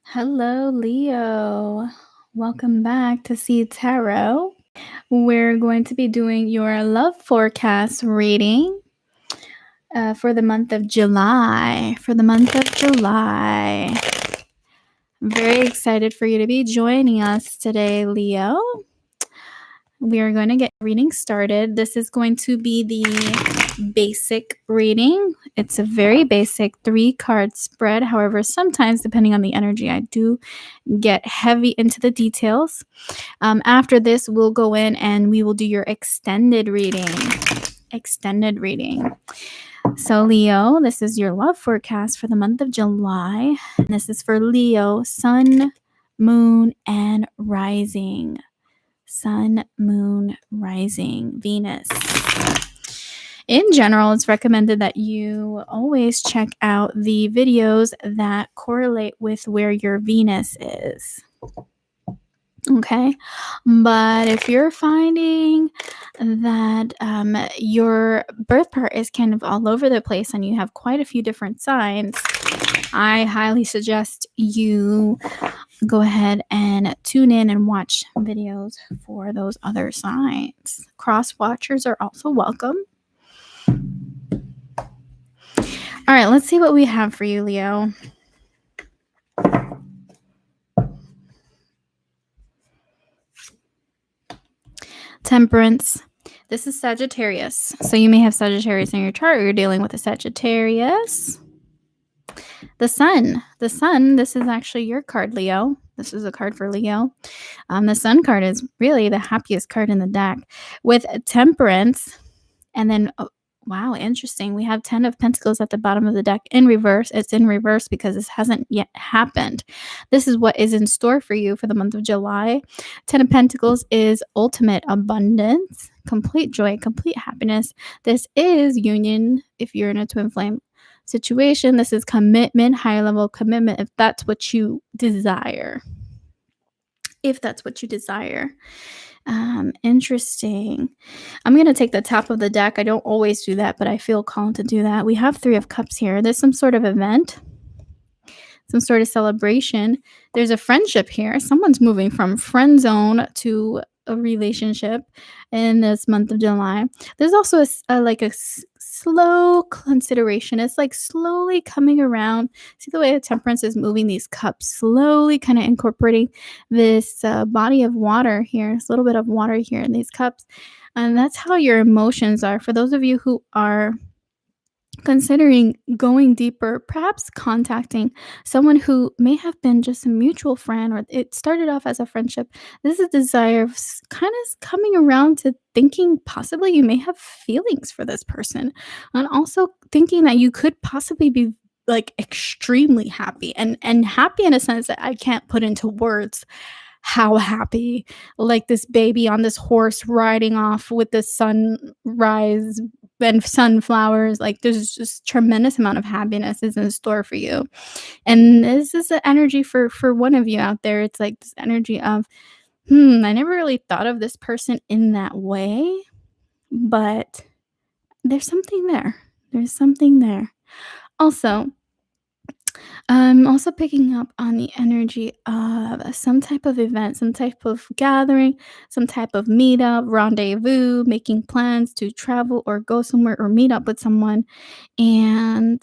Hello, Leo. Welcome back to See Tarot. We're going to be doing your love forecast reading for the month of July. I'm very excited for you to be joining us today, Leo. We are going to get reading started. This is going to be the basic reading. It's a very basic 3-card spread. However, sometimes depending on the energy, I do get heavy into the details. After this, we'll go in and we will do your extended reading. So Leo, this is your love forecast for the month of July. And this is for Leo, sun, moon, and rising. Sun, moon, rising, Venus. In general, it's recommended that you always check out the videos that correlate with where your Venus is. Okay, but if you're finding that your birth part is kind of all over the place and you have quite a few different signs, I highly suggest you go ahead and tune in and watch videos for those other signs. Cross watchers are also welcome. All right, let's see what we have for you, Leo. Temperance. This is Sagittarius. So you may have Sagittarius in your chart or you're dealing with a Sagittarius. The Sun. This is actually your card, Leo. This is a card for Leo. The Sun card is really the happiest card in the deck. With Temperance, and then, wow, interesting. We have 10 of Pentacles at the bottom of the deck in reverse. It's in reverse because this hasn't yet happened. This is what is in store for you for the month of July. 10 of Pentacles is ultimate abundance, complete joy, complete happiness. This is union if you're in a twin flame situation. This is commitment, higher level commitment, if that's what you desire. Interesting. I'm going to take the top of the deck. I don't always do that, but I feel called to do that. We have 3 of Cups here. There's some sort of event, some sort of celebration. There's a friendship here. Someone's moving from friend zone to a relationship in this month of July. There's also a slow consideration. It's like slowly coming around. See the way the Temperance is moving these cups, slowly kind of incorporating this body of water here, this little bit of water here in these cups. And that's how your emotions are. For those of you who are considering going deeper, perhaps contacting someone who may have been just a mutual friend, or it started off as a friendship. This is a desire of kind of coming around to thinking possibly you may have feelings for this person, and also thinking that you could possibly be like extremely happy and happy in a sense that I can't put into words. How happy, like this baby on this horse riding off with the sunrise and sunflowers. Like there's just tremendous amount of happiness is in store for you. And this is the energy for one of you out there. It's like this energy of I never really thought of this person in that way, but there's something there. Also, I'm also picking up on the energy of some type of event, some type of gathering, some type of meetup, rendezvous, making plans to travel or go somewhere or meet up with someone. And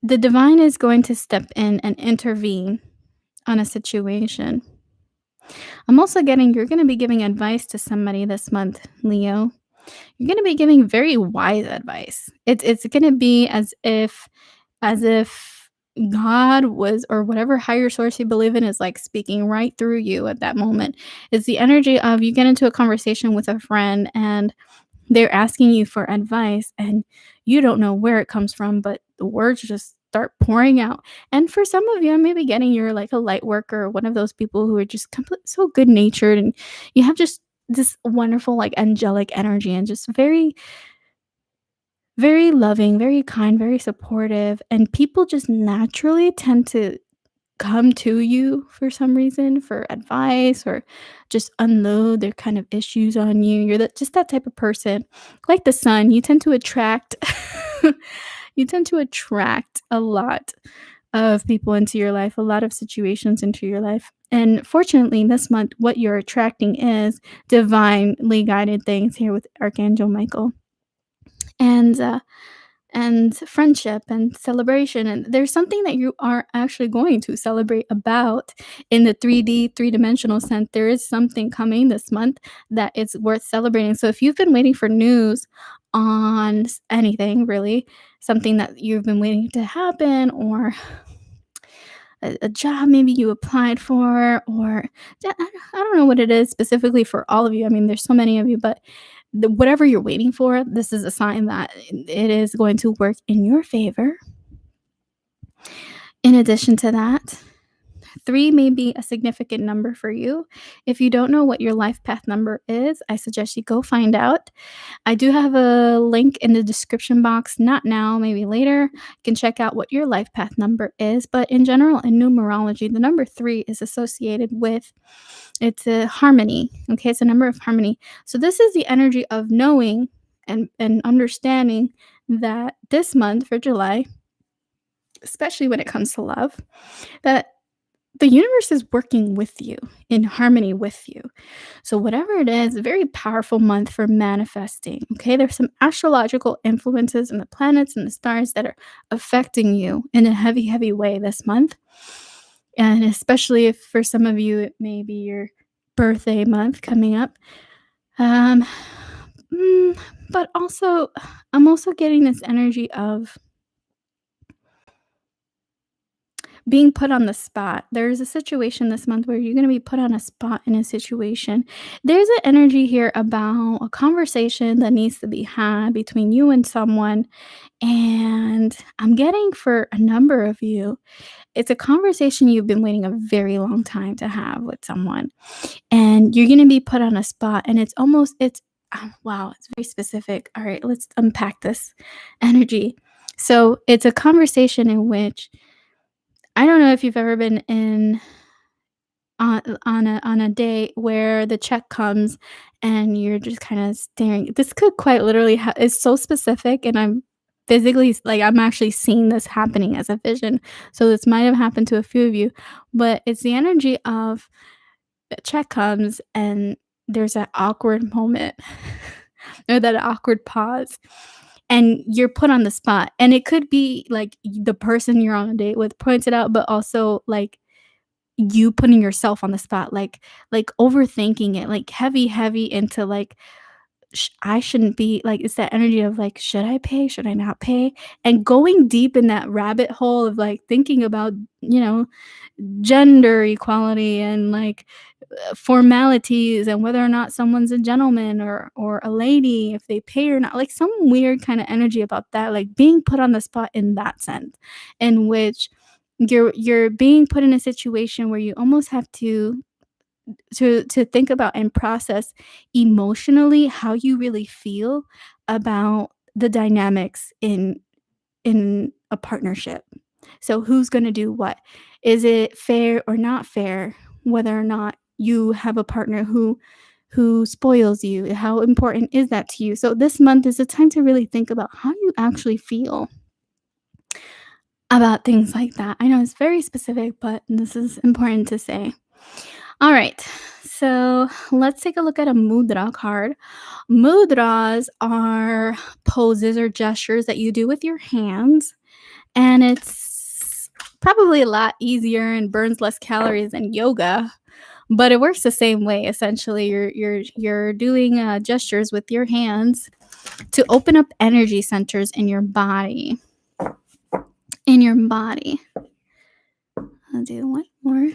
the divine is going to step in and intervene on a situation. I'm also getting you're going to be giving advice to somebody this month, Leo. You're going to be giving very wise advice. It's going to be as if God was, or whatever higher source you believe in, is like speaking right through you at that moment. It's the energy of you get into a conversation with a friend and they're asking you for advice and you don't know where it comes from, but the words just start pouring out. And for some of you, I may be getting you're like a light worker, or one of those people who are just so good natured, and you have just this wonderful like angelic energy and just very, very loving, very kind, very supportive, and people just naturally tend to come to you for some reason for advice or just unload their kind of issues on you. You're just that type of person. Like the sun, you tend to attract you tend to attract a lot of people into your life, a lot of situations into your life. And fortunately, this month, what you're attracting is divinely guided things here with Archangel Michael. And and friendship and celebration, and there's something that you are actually going to celebrate about in the 3D three-dimensional sense. There is something coming this month that it's worth celebrating. So if you've been waiting for news on anything really, something that you've been waiting to happen, or a job maybe you applied for, or I don't know what it is specifically for all of you. I mean, there's so many of you, but whatever you're waiting for, this is a sign that it is going to work in your favor. In addition to that, 3 may be a significant number for you. If you don't know what your life path number is, I suggest you go find out. I do have a link in the description box, not now, maybe later. You can check out what your life path number is. But in general, in numerology, the number 3 is associated with it's a harmony. Okay, it's a number of harmony. So this is the energy of knowing and understanding that this month for July, especially when it comes to love, that the universe is working with you, in harmony with you. So whatever it is, a very powerful month for manifesting. Okay, there's some astrological influences in the planets and the stars that are affecting you in a heavy, heavy way this month. And especially if for some of you it may be your birthday month coming up. Um, but also, I'm also getting this energy of being put on the spot. There's a situation this month where you're going to be put on a spot in a situation. There's an energy here about a conversation that needs to be had between you and someone. And I'm getting for a number of you, it's a conversation you've been waiting a very long time to have with someone. And you're going to be put on a spot. And wow, it's very specific. All right, let's unpack this energy. So it's a conversation in which I don't know if you've ever been in on a day where the check comes and you're just kinda staring. This could quite literally it's so specific, and I'm physically like, I'm actually seeing this happening as a vision. So this might have happened to a few of you, but it's the energy of the check comes and there's that awkward moment or that awkward pause, and you're put on the spot. And it could be, like, the person you're on a date with points it out, but also, like, you putting yourself on the spot, like, overthinking it, like, heavy, heavy into, like, I shouldn't be like, it's that energy of, like, "Should I pay? Should I not pay?" And going deep in that rabbit hole of, like, thinking about, gender equality and, like, formalities and whether or not someone's a gentleman or a lady, if they pay or not, like, some weird kinda energy about that, like, being put on the spot in that sense, in which you're being put in a situation where you almost have to think about and process emotionally how you really feel about the dynamics in a partnership. So who's going to do what? Is it fair or not fair whether or not you have a partner who spoils you? How important is that to you? So this month is a time to really think about how you actually feel about things like that. I know it's very specific, but this is important to say. All right. So let's take a look at a mudra card. Mudras are poses or gestures that you do with your hands, and it's probably a lot easier and burns less calories than yoga, but it works the same way. Essentially, you're doing gestures with your hands to open up energy centers in your body. In your body. I'll do one more.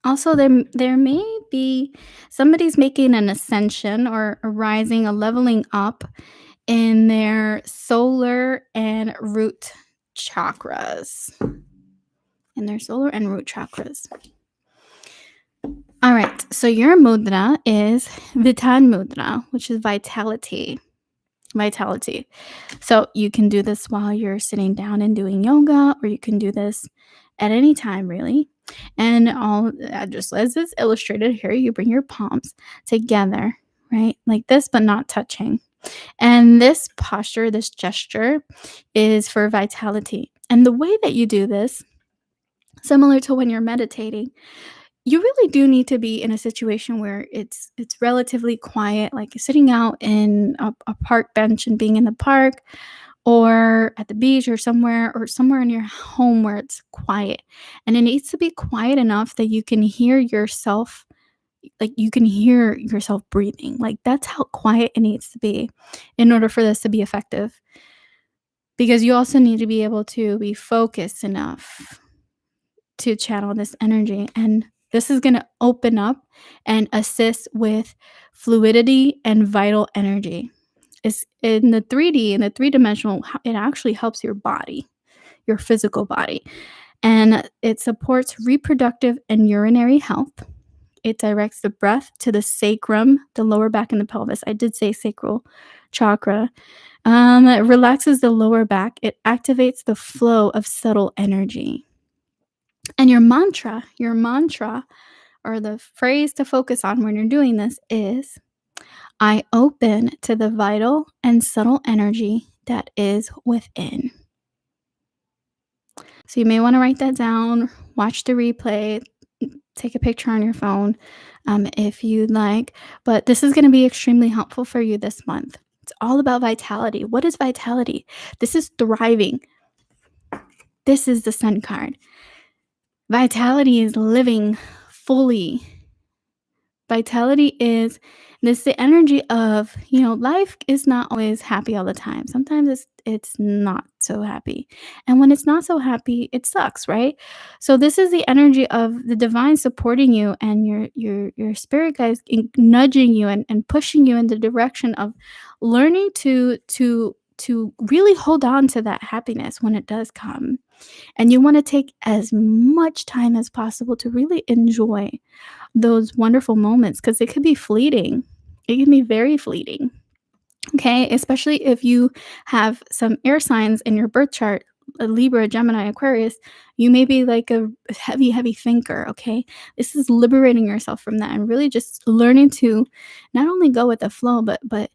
Also, there may be somebody's making an ascension or a rising, a leveling up in their solar and root chakras. In their solar and root chakras. All right, so your mudra is Vitan Mudra, which is vitality. Vitality. So you can do this while you're sitting down and doing yoga, or you can do this at any time, really. And all just as it's illustrated here, you bring your palms together, right? Like this, but not touching. And this posture, this gesture is for vitality. And the way that you do this, similar to when you're meditating, you really do need to be in a situation where it's relatively quiet, like you're sitting out in a park bench and being in the park, or at the beach, or somewhere in your home where it's quiet. And it needs to be quiet enough that you can hear yourself, like you can hear yourself breathing. Like that's how quiet it needs to be in order for this to be effective. Because you also need to be able to be focused enough to channel this energy. And this is going to open up and assist with fluidity and vital energy. It's in the 3D, in the three-dimensional, it actually helps your body, your physical body. And it supports reproductive and urinary health. It directs the breath to the sacrum, the lower back and the pelvis. I did say sacral chakra. It relaxes the lower back. It activates the flow of subtle energy. And your mantra, or the phrase to focus on when you're doing this is, I open to the vital and subtle energy that is within. So you may want to write that down, watch the replay, take a picture on your phone if you'd like. But this is going to be extremely helpful for you this month. It's all about vitality. What is vitality? This is thriving. This is the Sun card. Vitality is living fully. Vitality is the energy of, life is not always happy all the time. Sometimes it's not so happy. And when it's not so happy, it sucks, right? So this is the energy of the divine supporting you, and your spirit guides nudging you and pushing you in the direction of learning to really hold on to that happiness when it does come. And you want to take as much time as possible to really enjoy those wonderful moments, because it could be fleeting. It can be very fleeting. Okay. Especially if you have some air signs in your birth chart, a Libra, Gemini, Aquarius, you may be like a heavy thinker. Okay. This is liberating yourself from that and really just learning to not only go with the flow, but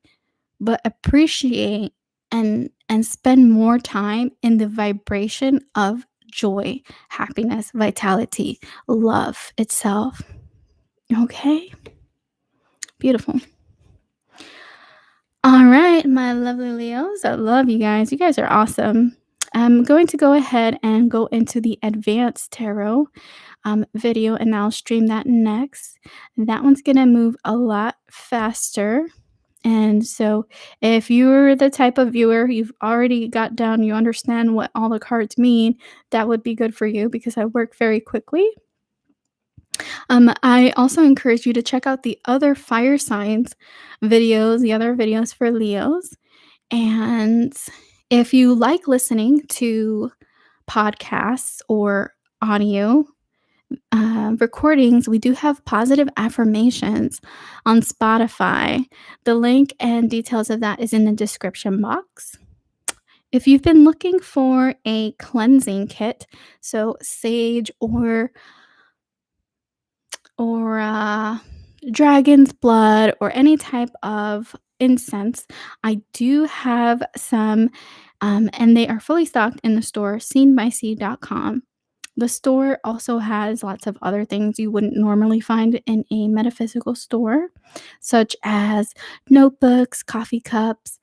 appreciate and spend more time in the vibration of joy, happiness, vitality, love itself. Okay. Beautiful. All right, my lovely Leos. I love you guys. You guys are awesome. I'm going to go ahead and go into the advanced tarot video, and I'll stream that next. That one's going to move a lot faster. And so if you're the type of viewer, you've already got down, you understand what all the cards mean, that would be good for you because I work very quickly. I also encourage you to check out the other fire signs videos, the other videos for Leos. And if you like listening to podcasts or audio recordings, we do have positive affirmations on Spotify. The link and details of that is in the description box. If you've been looking for a cleansing kit, so sage or dragon's blood or any type of incense, I do have some, and they are fully stocked in the store, seenbyc.com. The store also has lots of other things you wouldn't normally find in a metaphysical store, such as notebooks, coffee cups,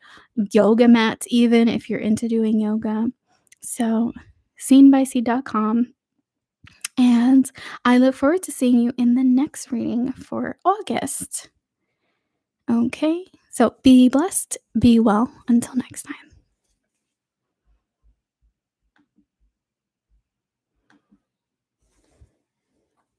yoga mats, even if you're into doing yoga. So, seenbyc.com. And I look forward to seeing you in the next reading for August. Okay, so be blessed, be well. Until next time.